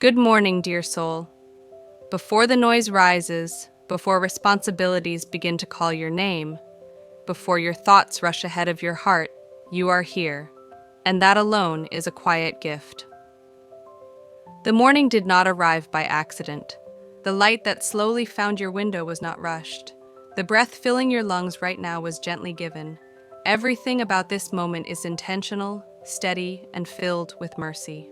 Good morning, dear soul. Before the noise rises, before responsibilities begin to call your name, before your thoughts rush ahead of your heart, you are here, and that alone is a quiet gift. The morning did not arrive by accident. The light that slowly found your window was not rushed. The breath filling your lungs right now was gently given. Everything about this moment is intentional, steady, and filled with mercy.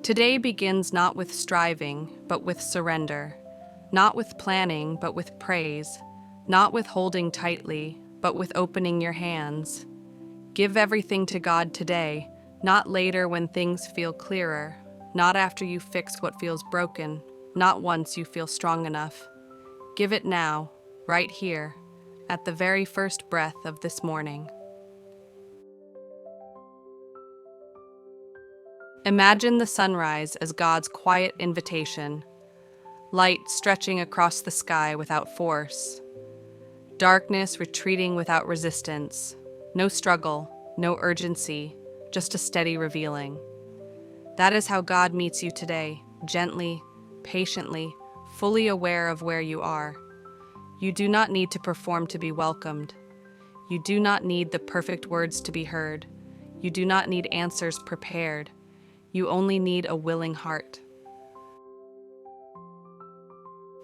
Today begins not with striving, but with surrender. Not with planning, but with praise. Not with holding tightly, but with opening your hands. Give everything to God today, not later when things feel clearer, not after you fix what feels broken, not once you feel strong enough. Give it now, right here, at the very first breath of this morning. Imagine the sunrise as God's quiet invitation, light stretching across the sky without force, darkness retreating without resistance, no struggle, no urgency, just a steady revealing. That is how God meets you today, gently, patiently, fully aware of where you are. You do not need to perform to be welcomed. You do not need the perfect words to be heard. You do not need answers prepared. You only need a willing heart.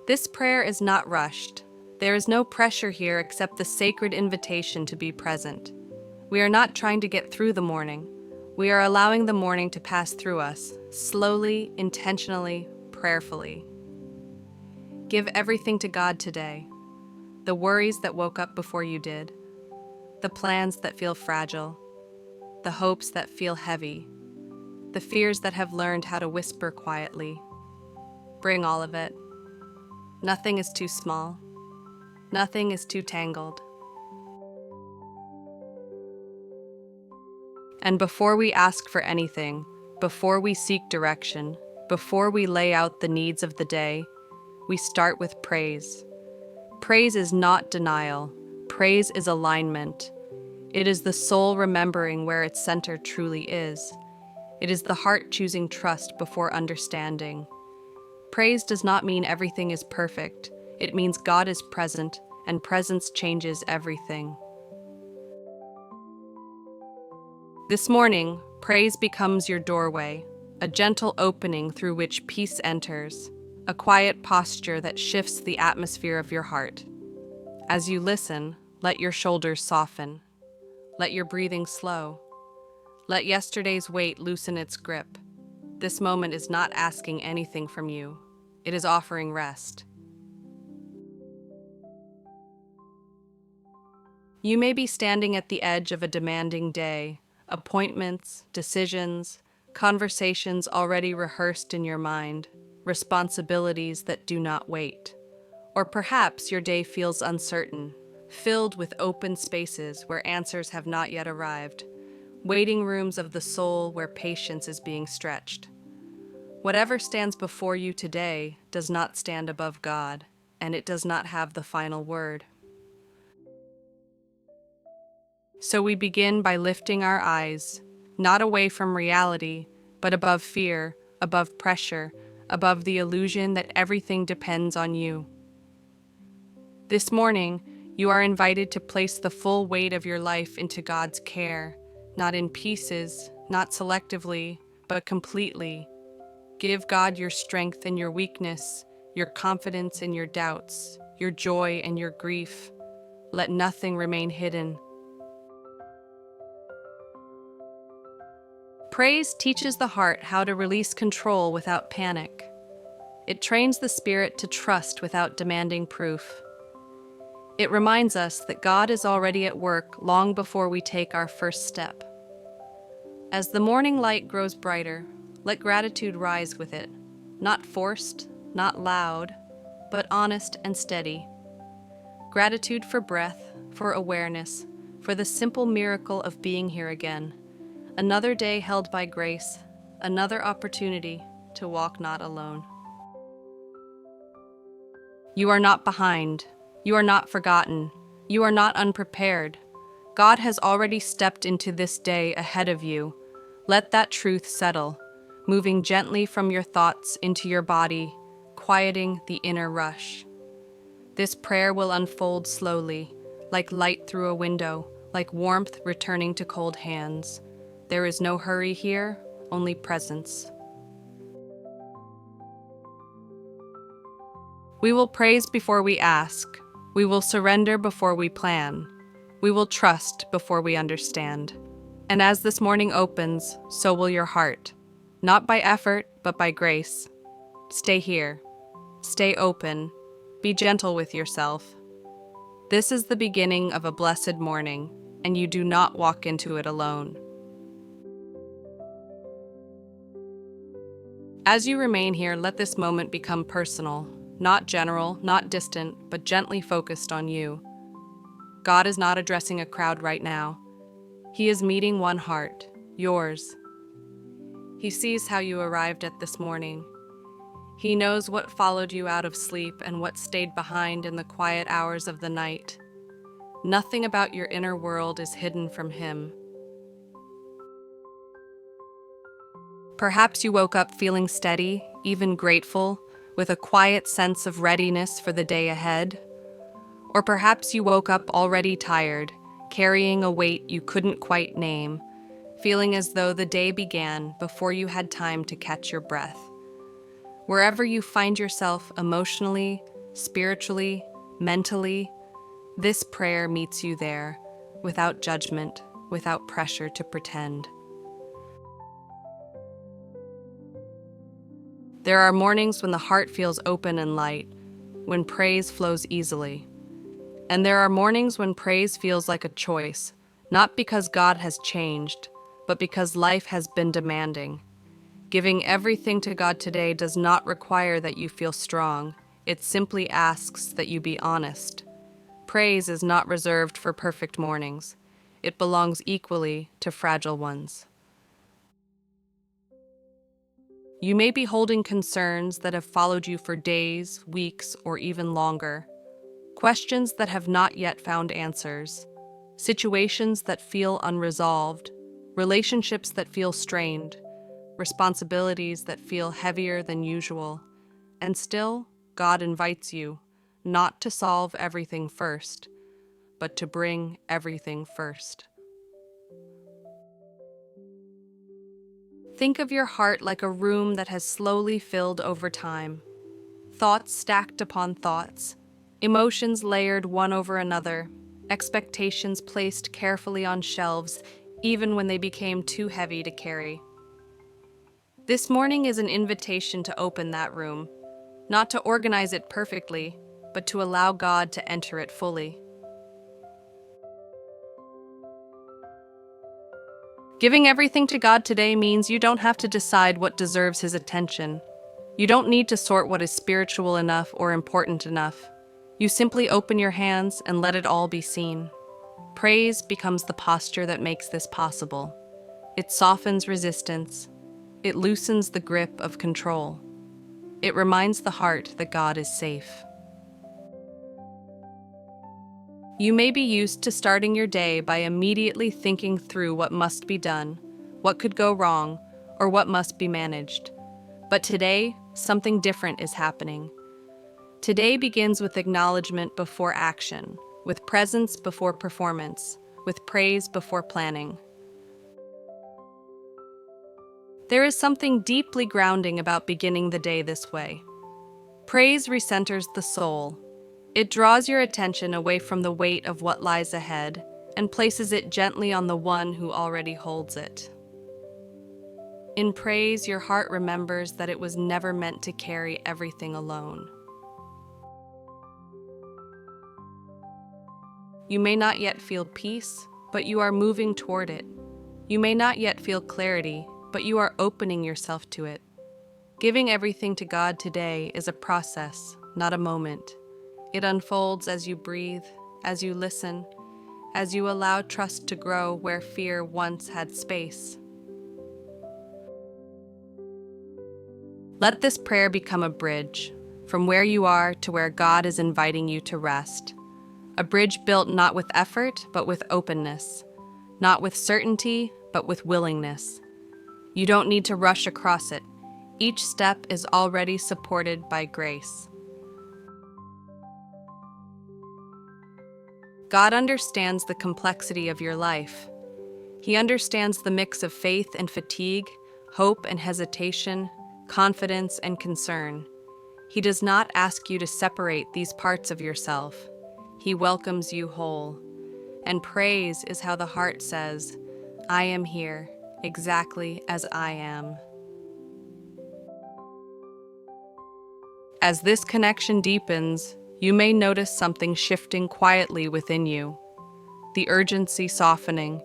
This prayer is not rushed. There is no pressure here except the sacred invitation to be present. We are not trying to get through the morning. We are allowing the morning to pass through us, slowly, intentionally, prayerfully. Give everything to God today. The worries that woke up before you did, the plans that feel fragile, the hopes that feel heavy, the fears that have learned how to whisper quietly. Bring all of it. Nothing is too small. Nothing is too tangled. And before we ask for anything, before we seek direction, before we lay out the needs of the day, we start with praise. Praise is not denial. Praise is alignment. It is the soul remembering where its center truly is. It is the heart choosing trust before understanding. Praise does not mean everything is perfect. It means God is present, and presence changes everything. This morning, praise becomes your doorway, a gentle opening through which peace enters, a quiet posture that shifts the atmosphere of your heart. As you listen, let your shoulders soften. Let your breathing slow. Let yesterday's weight loosen its grip. This moment is not asking anything from you. It is offering rest. You may be standing at the edge of a demanding day, appointments, decisions, conversations already rehearsed in your mind, responsibilities that do not wait. Or perhaps your day feels uncertain, filled with open spaces where answers have not yet arrived. Waiting rooms of the soul where patience is being stretched. Whatever stands before you today does not stand above God, and it does not have the final word. So we begin by lifting our eyes, not away from reality, but above fear, above pressure, above the illusion that everything depends on you. This morning, you are invited to place the full weight of your life into God's care. Not in pieces, not selectively, but completely. Give God your strength and your weakness, your confidence and your doubts, your joy and your grief. Let nothing remain hidden. Praise teaches the heart how to release control without panic. It trains the spirit to trust without demanding proof. It reminds us that God is already at work long before we take our first step. As the morning light grows brighter, let gratitude rise with it, not forced, not loud, but honest and steady. Gratitude for breath, for awareness, for the simple miracle of being here again. Another day held by grace, another opportunity to walk not alone. You are not behind. You are not forgotten. You are not unprepared. God has already stepped into this day ahead of you. Let that truth settle, moving gently from your thoughts into your body, quieting the inner rush. This prayer will unfold slowly, like light through a window, like warmth returning to cold hands. There is no hurry here, only presence. We will praise before we ask. We will surrender before we plan. We will trust before we understand. And as this morning opens, so will your heart. Not by effort, but by grace. Stay here. Stay open. Be gentle with yourself. This is the beginning of a blessed morning, and you do not walk into it alone. As you remain here, let this moment become personal, not general, not distant, but gently focused on you. God is not addressing a crowd right now. He is meeting one heart, yours. He sees how you arrived at this morning. He knows what followed you out of sleep and what stayed behind in the quiet hours of the night. Nothing about your inner world is hidden from him. Perhaps you woke up feeling steady, even grateful, with a quiet sense of readiness for the day ahead. Or perhaps you woke up already tired, carrying a weight you couldn't quite name, feeling as though the day began before you had time to catch your breath. Wherever you find yourself emotionally, spiritually, mentally, this prayer meets you there, without judgment, without pressure to pretend. There are mornings when the heart feels open and light, when praise flows easily. And there are mornings when praise feels like a choice, not because God has changed, but because life has been demanding. Giving everything to God today does not require that you feel strong. It simply asks that you be honest. Praise is not reserved for perfect mornings. It belongs equally to fragile ones. You may be holding concerns that have followed you for days, weeks, or even longer. Questions that have not yet found answers. Situations that feel unresolved. Relationships that feel strained. Responsibilities that feel heavier than usual. And still, God invites you, not to solve everything first, but to bring everything first. Think of your heart like a room that has slowly filled over time. Thoughts stacked upon thoughts, emotions layered one over another, expectations placed carefully on shelves, even when they became too heavy to carry. This morning is an invitation to open that room, not to organize it perfectly, but to allow God to enter it fully. Giving everything to God today means you don't have to decide what deserves His attention. You don't need to sort what is spiritual enough or important enough. You simply open your hands and let it all be seen. Praise becomes the posture that makes this possible. It softens resistance. It loosens the grip of control. It reminds the heart that God is safe. You may be used to starting your day by immediately thinking through what must be done, what could go wrong, or what must be managed. But today, something different is happening. Today begins with acknowledgement before action, with presence before performance, with praise before planning. There is something deeply grounding about beginning the day this way. Praise recenters the soul. It draws your attention away from the weight of what lies ahead and places it gently on the one who already holds it. In praise, your heart remembers that it was never meant to carry everything alone. You may not yet feel peace, but you are moving toward it. You may not yet feel clarity, but you are opening yourself to it. Giving everything to God today is a process, not a moment. It unfolds as you breathe, as you listen, as you allow trust to grow where fear once had space. Let this prayer become a bridge, from where you are to where God is inviting you to rest. A bridge built not with effort, but with openness. Not with certainty, but with willingness. You don't need to rush across it. Each step is already supported by grace. God understands the complexity of your life. He understands the mix of faith and fatigue, hope and hesitation, confidence and concern. He does not ask you to separate these parts of yourself. He welcomes you whole. And praise is how the heart says, I am here, exactly as I am. As this connection deepens, you may notice something shifting quietly within you. The urgency softening,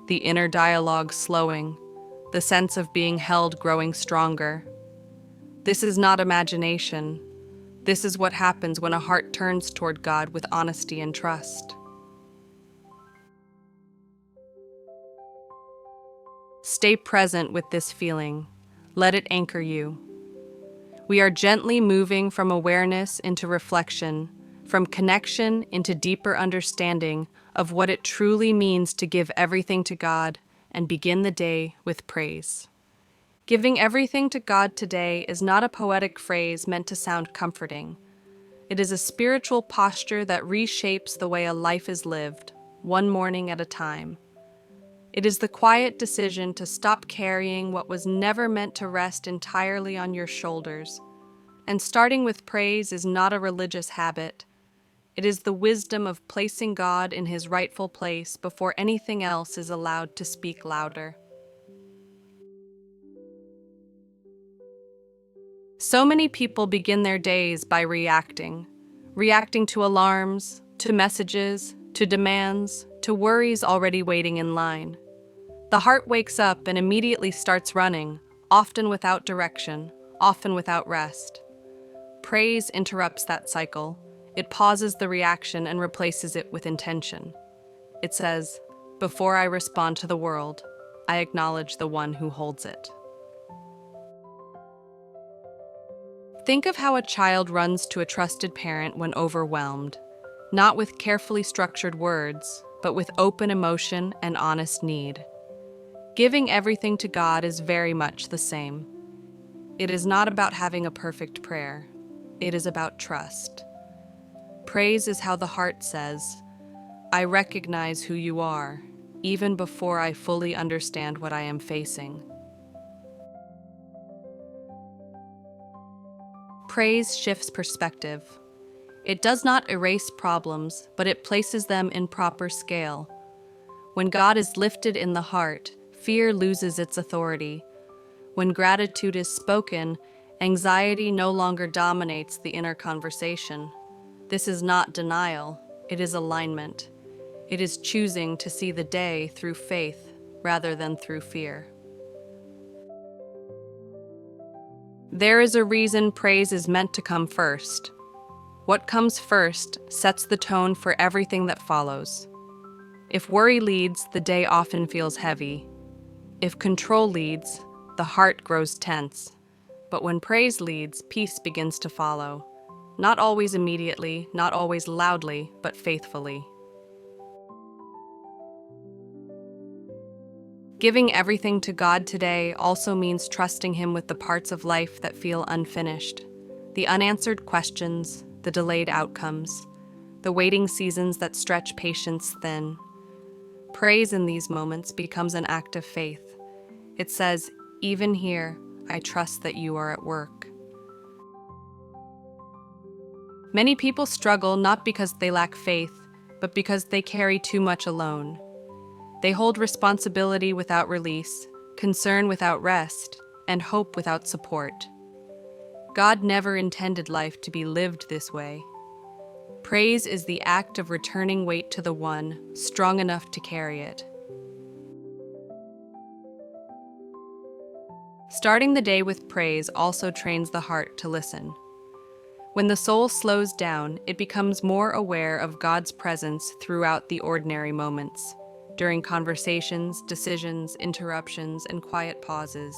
the inner dialogue slowing, the sense of being held growing stronger. This is not imagination. This is what happens when a heart turns toward God with honesty and trust. Stay present with this feeling. Let it anchor you. We are gently moving from awareness into reflection, from connection into deeper understanding of what it truly means to give everything to God and begin the day with praise. Giving everything to God today is not a poetic phrase meant to sound comforting. It is a spiritual posture that reshapes the way a life is lived, one morning at a time. It is the quiet decision to stop carrying what was never meant to rest entirely on your shoulders. And starting with praise is not a religious habit. It is the wisdom of placing God in his rightful place before anything else is allowed to speak louder. So many people begin their days by reacting to alarms, to messages, to demands, to worries already waiting in line. The heart wakes up and immediately starts running, often without direction, often without rest. Praise interrupts that cycle. It pauses the reaction and replaces it with intention. It says, "Before I respond to the world, I acknowledge the one who holds it." Think of how a child runs to a trusted parent when overwhelmed, not with carefully structured words, but with open emotion and honest need. Giving everything to God is very much the same. It is not about having a perfect prayer. It is about trust. Praise is how the heart says, I recognize who you are, even before I fully understand what I am facing. Praise shifts perspective. It does not erase problems, but it places them in proper scale. When God is lifted in the heart, fear loses its authority. When gratitude is spoken, anxiety no longer dominates the inner conversation. This is not denial, it is alignment. It is choosing to see the day through faith rather than through fear. There is a reason praise is meant to come first. What comes first sets the tone for everything that follows. If worry leads, the day often feels heavy. If control leads, the heart grows tense. But when praise leads, peace begins to follow. Not always immediately, not always loudly, but faithfully. Giving everything to God today also means trusting Him with the parts of life that feel unfinished. The unanswered questions, the delayed outcomes, the waiting seasons that stretch patience thin. Praise in these moments becomes an act of faith. It says, even here, I trust that you are at work. Many people struggle not because they lack faith, but because they carry too much alone. They hold responsibility without release, concern without rest, and hope without support. God never intended life to be lived this way. Praise is the act of returning weight to the one strong enough to carry it. Starting the day with praise also trains the heart to listen. When the soul slows down, it becomes more aware of God's presence throughout the ordinary moments, during conversations, decisions, interruptions, and quiet pauses.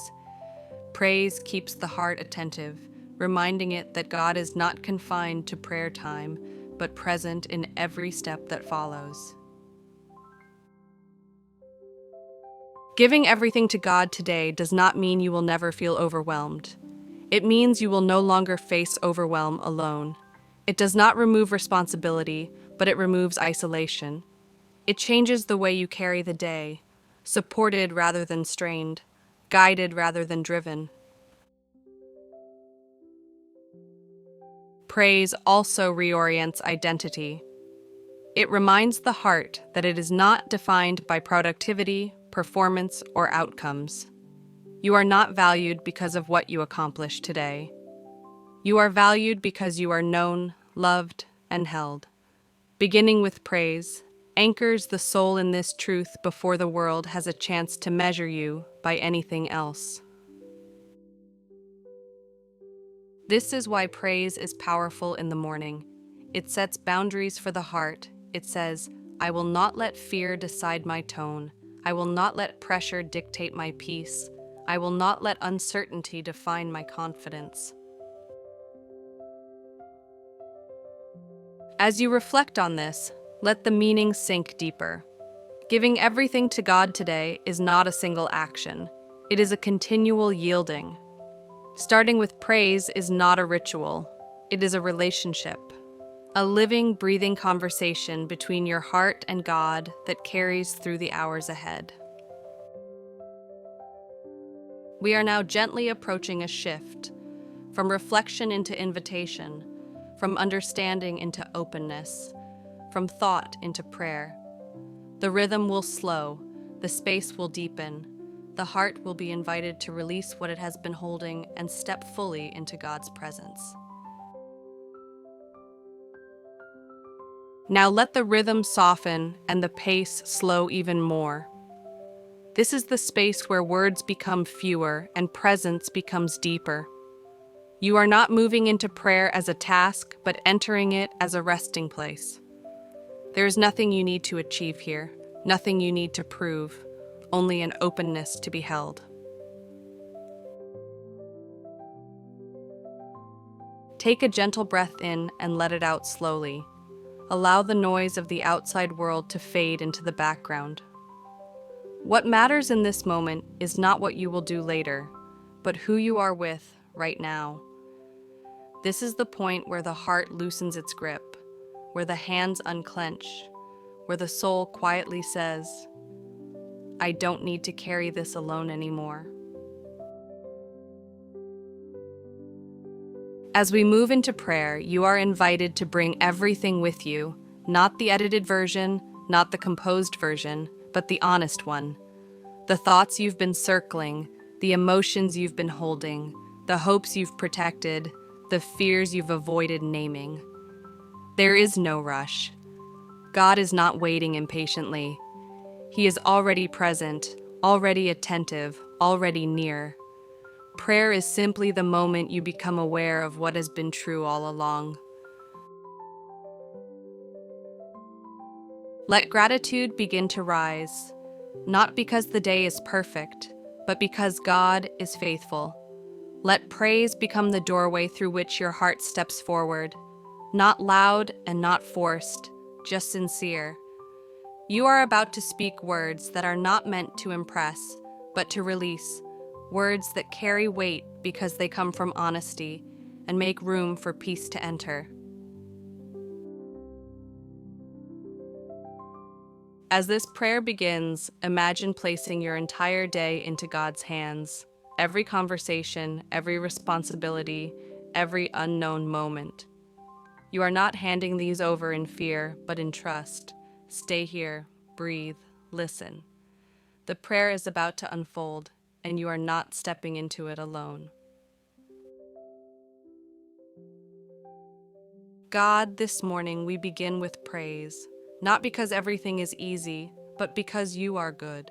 Praise keeps the heart attentive, reminding it that God is not confined to prayer time, but present in every step that follows. Giving everything to God today does not mean you will never feel overwhelmed. It means you will no longer face overwhelm alone. It does not remove responsibility, but it removes isolation. It changes the way you carry the day, supported rather than strained, guided rather than driven. Praise also reorients identity. It reminds the heart that it is not defined by productivity, performance, or outcomes. You are not valued because of what you accomplish today. You are valued because you are known, loved, and held. Beginning with praise anchors the soul in this truth before the world has a chance to measure you by anything else. This is why praise is powerful in the morning. It sets boundaries for the heart. It says, I will not let fear decide my tone. I will not let pressure dictate my peace. I will not let uncertainty define my confidence. As you reflect on this, let the meaning sink deeper. Giving everything to God today is not a single action. It is a continual yielding. Starting with praise is not a ritual. It is a relationship. A living, breathing conversation between your heart and God that carries through the hours ahead. We are now gently approaching a shift, from reflection into invitation, from understanding into openness, from thought into prayer. The rhythm will slow, the space will deepen, the heart will be invited to release what it has been holding and step fully into God's presence. Now let the rhythm soften and the pace slow even more. This is the space where words become fewer and presence becomes deeper. You are not moving into prayer as a task, but entering it as a resting place. There is nothing you need to achieve here, nothing you need to prove, only an openness to be held. Take a gentle breath in and let it out slowly. Allow the noise of the outside world to fade into the background. What matters in this moment is not what you will do later, but who you are with right now. This is the point where the heart loosens its grip, where the hands unclench, where the soul quietly says, I don't need to carry this alone anymore. As we move into prayer, you are invited to bring everything with you, not the edited version, not the composed version, but the honest one. The thoughts you've been circling, the emotions you've been holding, the hopes you've protected, the fears you've avoided naming. There is no rush. God is not waiting impatiently. He is already present, already attentive, already near. Prayer is simply the moment you become aware of what has been true all along. Let gratitude begin to rise, not because the day is perfect, but because God is faithful. Let praise become the doorway through which your heart steps forward, not loud and not forced, just sincere. You are about to speak words that are not meant to impress, but to release, words that carry weight because they come from honesty and make room for peace to enter. As this prayer begins, imagine placing your entire day into God's hands. Every conversation, every responsibility, every unknown moment. You are not handing these over in fear, but in trust. Stay here, breathe, listen. The prayer is about to unfold, and you are not stepping into it alone. God, this morning we begin with praise, not because everything is easy, but because you are good.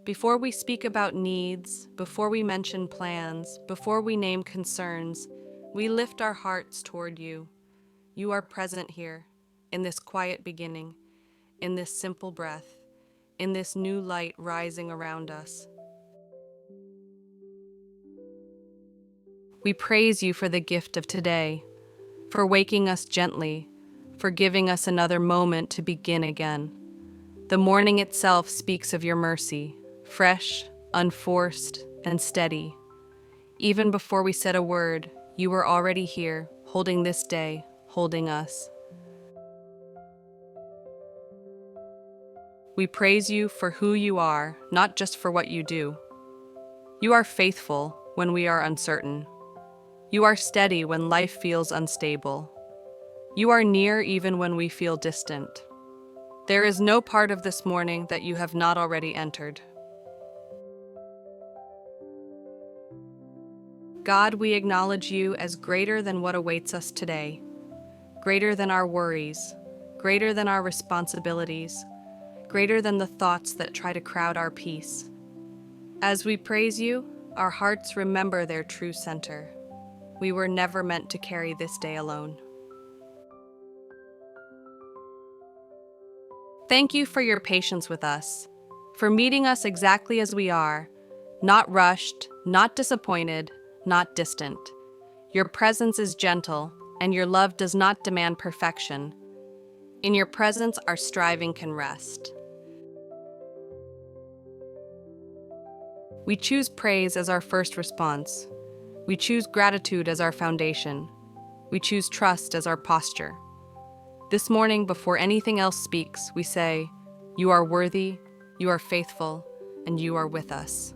Before we speak about needs, before we mention plans, before we name concerns, we lift our hearts toward you. You are present here, in this quiet beginning, in this simple breath, in this new light rising around us. We praise you for the gift of today, for waking us gently, for giving us another moment to begin again. The morning itself speaks of your mercy, fresh, unforced, and steady. Even before we said a word, you were already here, holding this day, holding us. We praise you for who you are, not just for what you do. You are faithful when we are uncertain. You are steady when life feels unstable. You are near even when we feel distant. There is no part of this morning that you have not already entered. God, we acknowledge you as greater than what awaits us today, greater than our worries, greater than our responsibilities, greater than the thoughts that try to crowd our peace. As we praise you, our hearts remember their true center. We were never meant to carry this day alone. Thank you for your patience with us, for meeting us exactly as we are, not rushed, not disappointed, not distant. Your presence is gentle, and your love does not demand perfection. In your presence, our striving can rest. We choose praise as our first response. We choose gratitude as our foundation. We choose trust as our posture. This morning, before anything else speaks, we say, "You are worthy, you are faithful, and you are with us."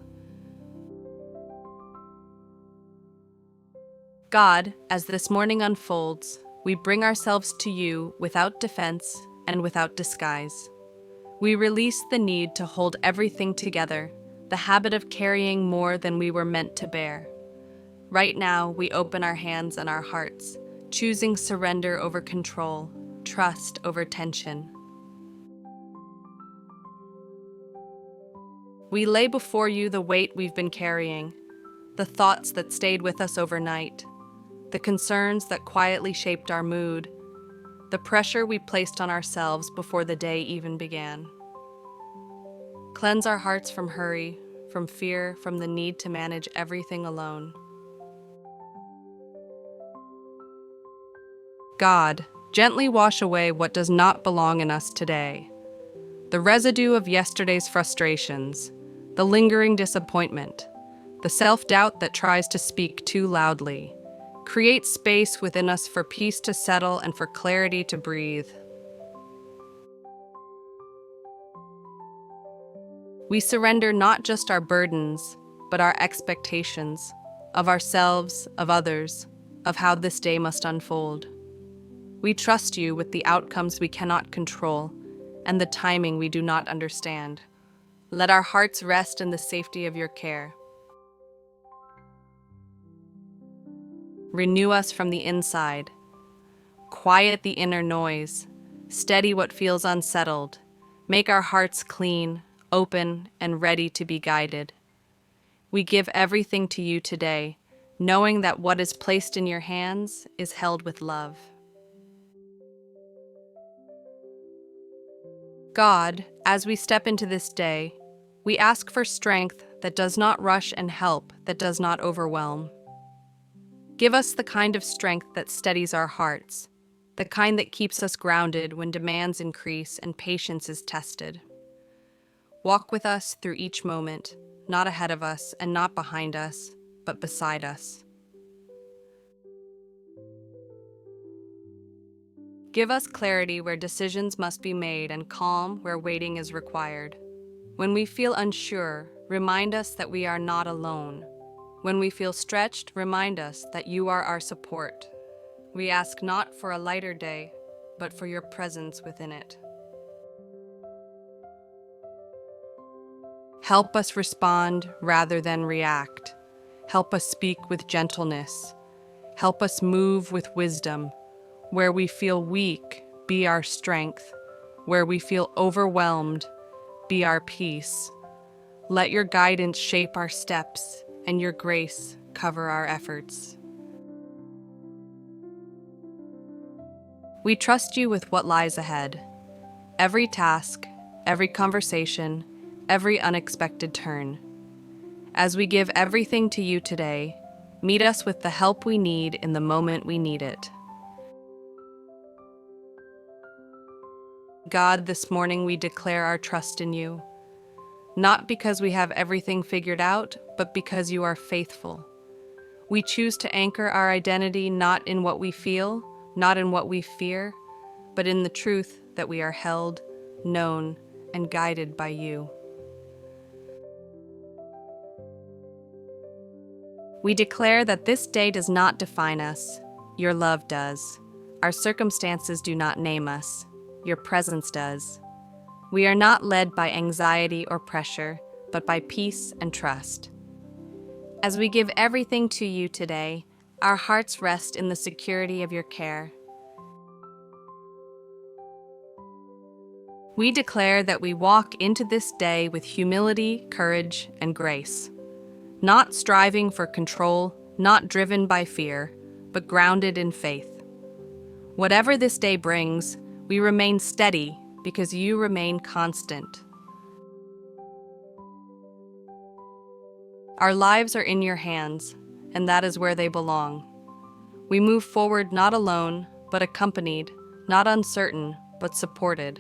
God, as this morning unfolds, we bring ourselves to you without defense and without disguise. We release the need to hold everything together, the habit of carrying more than we were meant to bear. Right now, we open our hands and our hearts, choosing surrender over control, trust over tension. We lay before you the weight we've been carrying, the thoughts that stayed with us overnight, the concerns that quietly shaped our mood, the pressure we placed on ourselves before the day even began. Cleanse our hearts from hurry, from fear, from the need to manage everything alone. God, gently wash away what does not belong in us today. The residue of yesterday's frustrations, the lingering disappointment, the self-doubt that tries to speak too loudly. Create space within us for peace to settle and for clarity to breathe. We surrender not just our burdens, but our expectations of ourselves, of others, of how this day must unfold. We trust you with the outcomes we cannot control and the timing we do not understand. Let our hearts rest in the safety of your care. Renew us from the inside. Quiet the inner noise. Steady what feels unsettled. Make our hearts clean, open, and ready to be guided. We give everything to you today, knowing that what is placed in your hands is held with love. God, as we step into this day, we ask for strength that does not rush and help that does not overwhelm. Give us the kind of strength that steadies our hearts, the kind that keeps us grounded when demands increase and patience is tested. Walk with us through each moment, not ahead of us and not behind us, but beside us. Give us clarity where decisions must be made and calm where waiting is required. When we feel unsure, remind us that we are not alone. When we feel stretched, remind us that you are our support. We ask not for a lighter day, but for your presence within it. Help us respond rather than react. Help us speak with gentleness. Help us move with wisdom. Where we feel weak, be our strength. Where we feel overwhelmed, be our peace. Let your guidance shape our steps, and your grace cover our efforts. We trust you with what lies ahead. Every task, every conversation, every unexpected turn. As we give everything to you today, meet us with the help we need in the moment we need it. God, this morning we declare our trust in you. not because we have everything figured out, but because you are faithful. We choose to anchor our identity not in what we feel, not in what we fear, but in the truth that we are held, known, and guided by you. We declare that this day does not define us. Your love does. Our circumstances do not name us. Your presence does. We are not led by anxiety or pressure, but by peace and trust. As we give everything to you today, our hearts rest in the security of your care. We declare that we walk into this day with humility, courage, and grace. Not striving for control, not driven by fear, but grounded in faith. Whatever this day brings, we remain steady because you remain constant. Our lives are in your hands, and that is where they belong. We move forward not alone, but accompanied, not uncertain, but supported.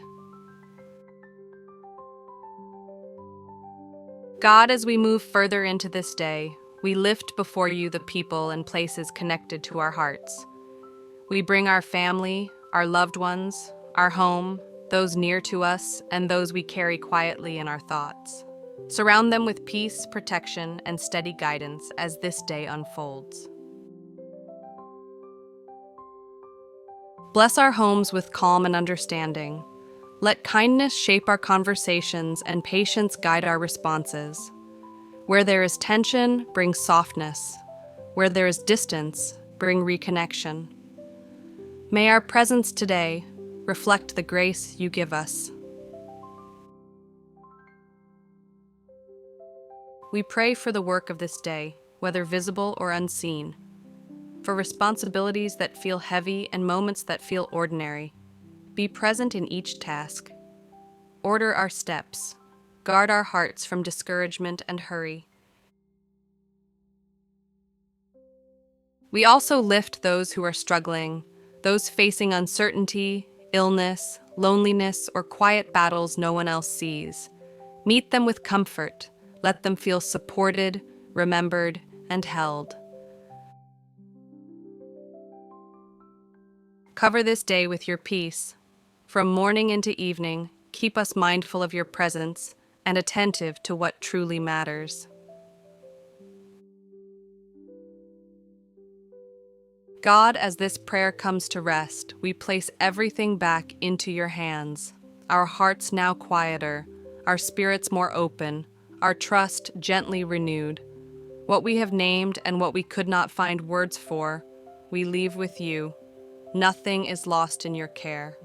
God, as we move further into this day, we lift before you the people and places connected to our hearts. We bring our family, our loved ones, our home, those near to us, and those we carry quietly in our thoughts. Surround them with peace, protection, and steady guidance as this day unfolds. Bless our homes with calm and understanding. Let kindness shape our conversations and patience guide our responses. Where there is tension, bring softness. Where there is distance, bring reconnection. May our presence today reflect the grace you give us. We pray for the work of this day, whether visible or unseen, for responsibilities that feel heavy and moments that feel ordinary. Be present in each task. Order our steps. Guard our hearts from discouragement and hurry. We also lift those who are struggling, those facing uncertainty, illness, loneliness, or quiet battles no one else sees. Meet them with comfort. Let them feel supported, remembered, and held. Cover this day with your peace. From morning into evening, keep us mindful of your presence and attentive to what truly matters. God, as this prayer comes to rest, we place everything back into your hands. Our hearts now quieter, our spirits more open, our trust gently renewed. What we have named and what we could not find words for, we leave with you. Nothing is lost in your care.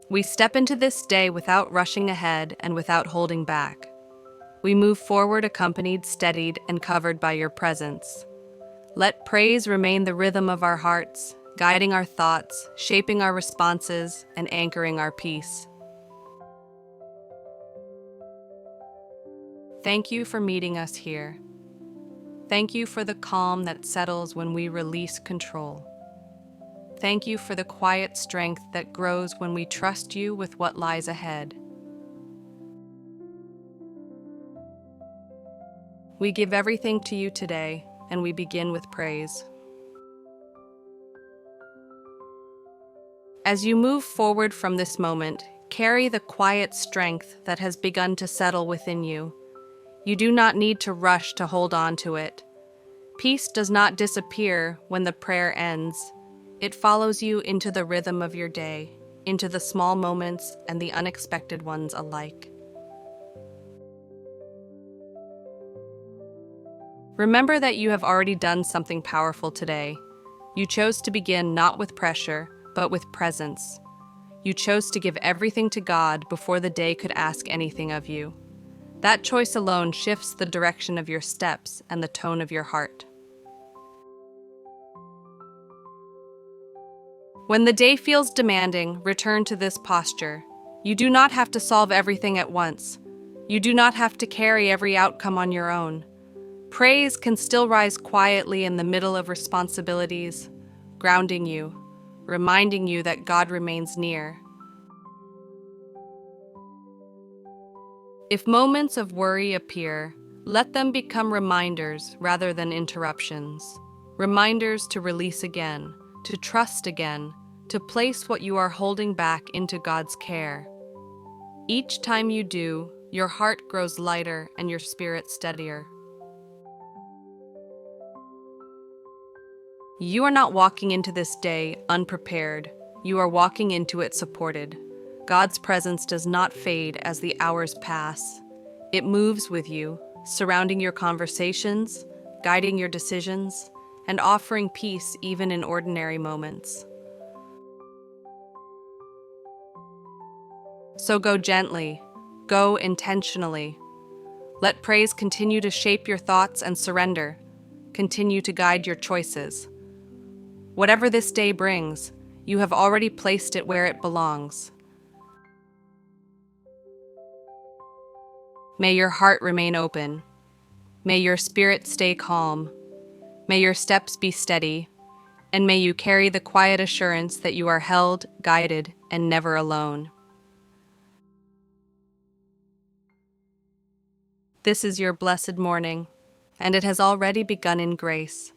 We step into this day without rushing ahead and without holding back. We move forward accompanied, steadied, and covered by your presence. Let praise remain the rhythm of our hearts, guiding our thoughts, shaping our responses, and anchoring our peace. Thank you for meeting us here. Thank you for the calm that settles when we release control. Thank you for the quiet strength that grows when we trust you with what lies ahead. We give everything to you today, and we begin with praise. As you move forward from this moment, carry the quiet strength that has begun to settle within you. You do not need to rush to hold on to it. Peace does not disappear when the prayer ends. It follows you into the rhythm of your day, into the small moments and the unexpected ones alike. Remember that you have already done something powerful today. You chose to begin not with pressure, but with presence. You chose to give everything to God before the day could ask anything of you. That choice alone shifts the direction of your steps and the tone of your heart. When the day feels demanding, return to this posture. You do not have to solve everything at once. You do not have to carry every outcome on your own. Praise can still rise quietly in the middle of responsibilities, grounding you, reminding you that God remains near. If moments of worry appear, let them become reminders rather than interruptions. Reminders to release again, to trust again, to place what you are holding back into God's care. Each time you do, your heart grows lighter and your spirit steadier. You are not walking into this day unprepared. You are walking into it supported. God's presence does not fade as the hours pass. It moves with you, surrounding your conversations, guiding your decisions, and offering peace even in ordinary moments. So go gently, go intentionally. Let praise continue to shape your thoughts and surrender. Continue to guide your choices. Whatever this day brings, you have already placed it where it belongs. May your heart remain open. May your spirit stay calm. May your steps be steady. And may you carry the quiet assurance that you are held, guided, and never alone. This is your blessed morning, and it has already begun in grace.